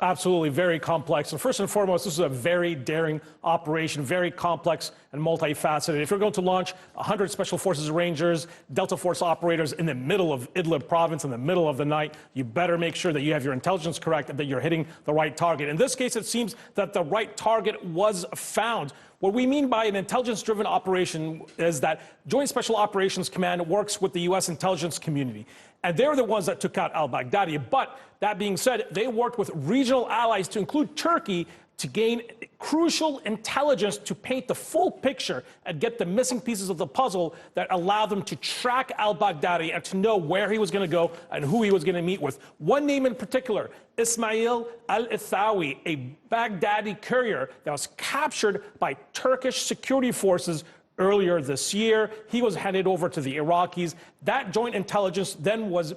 Absolutely, very complex. And first and foremost, this is a very daring operation, very complex and multifaceted. If you're going to launch 100 Special Forces Rangers, Delta Force operators in the middle of Idlib province in the middle of the night, you better make sure that you have your intelligence correct and that you're hitting the right target. In this case, it seems that the right target was found. What we mean by an intelligence-driven operation is that Joint Special Operations Command works with the U.S. intelligence community. And they're the ones that took out al-Baghdadi. But that being said, they worked with regional allies to include Turkey to gain crucial intelligence to paint the full picture and get the missing pieces of the puzzle that allow them to track al-Baghdadi and to know where he was going to go and who he was going to meet with. One name in particular, Ismail al-Ithawi, a Baghdadi courier that was captured by Turkish security forces earlier this year. He was handed over to the Iraqis. That joint intelligence then was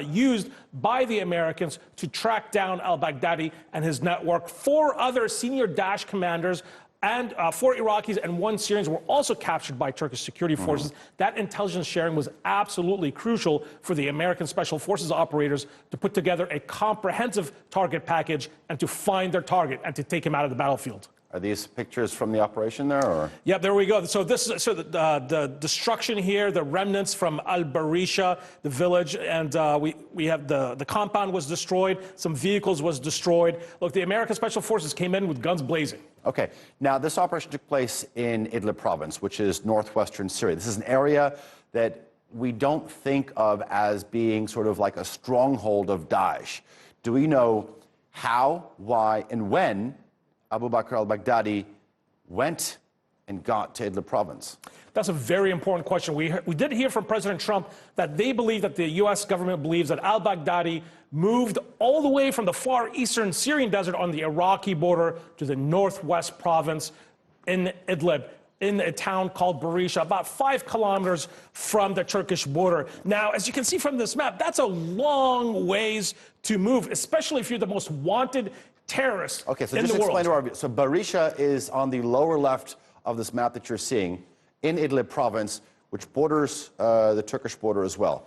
used by the Americans to track down al-Baghdadi and his network. 4 other senior Daesh commanders and 4 Iraqis and 1 Syrian were also captured by Turkish security forces. That intelligence sharing was absolutely crucial for the American Special Forces operators to put together a comprehensive target package and to find their target and to take him out of the battlefield. Are these pictures from the operation there, or? Yeah, there we go. So this is the destruction here, the remnants from al-Barisha, the village, and we have the compound was destroyed, some vehicles was destroyed. Look, the American Special Forces came in with guns blazing. Okay, now this operation took place in Idlib province, which is northwestern Syria. This is an area that we don't think of as being sort of like a stronghold of Daesh. Do we know how, why, and when Abu Bakr al-Baghdadi went and got to Idlib province? That's a very important question. We did hear from President Trump that they believe that the U.S. government believes that al-Baghdadi moved all the way from the far eastern Syrian desert on the Iraqi border to the northwest province in Idlib, in a town called Barisha, about 5 kilometers from the Turkish border. Now, as you can see from this map, that's a long ways to move, especially if you're the most wanted terrorist in the world. Okay, so just explain to our viewers. So Barisha is on the lower left of this map that you're seeing in Idlib province, which borders the Turkish border as well.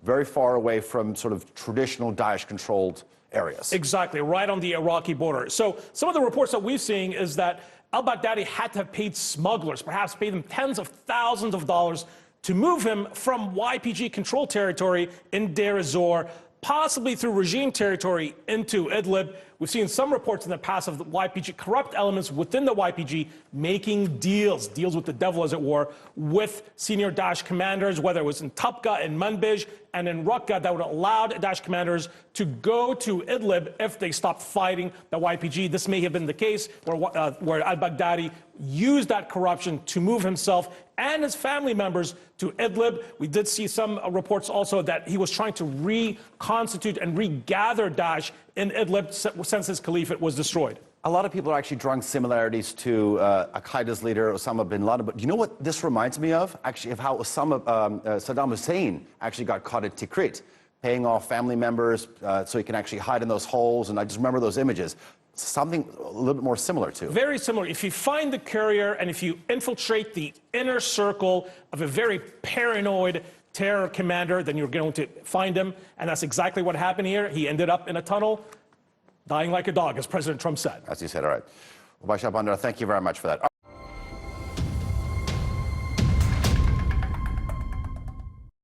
Very far away from sort of traditional Daesh-controlled areas. Exactly, right on the Iraqi border. So some of the reports that we've seen is that al-Baghdadi had to have paid smugglers, perhaps paid them tens of thousands of dollars to move him from YPG controlled territory in Deir ez-Zor, possibly through regime territory into Idlib. We've seen some reports in the past of the YPG, corrupt elements within the YPG making deals with the devil, as it were, with senior Daesh commanders, whether it was in Tabqa, in Manbij, and in Raqqa, that would allow Daesh commanders to go to Idlib if they stopped fighting the YPG. This may have been the case where al-Baghdadi used that corruption to move himself and his family members to Idlib. We did see some reports also that he was trying to reconstitute and regather Daesh in Idlib since his caliphate was destroyed. A lot of people are actually drawing similarities to Al-Qaeda's leader, Osama bin Laden. But do you know what this reminds me of? Actually, of how Saddam Hussein actually got caught at Tikrit, paying off family members so he can actually hide in those holes. And I just remember those images. Something a little bit more similar to. Very similar. If you find the courier and if you infiltrate the inner circle of a very paranoid terror commander, then you're going to find him. And that's exactly what happened here. He ended up in a tunnel, dying like a dog, as President Trump said. As you said, all right. Oubai Shahbandar, thank you very much for that.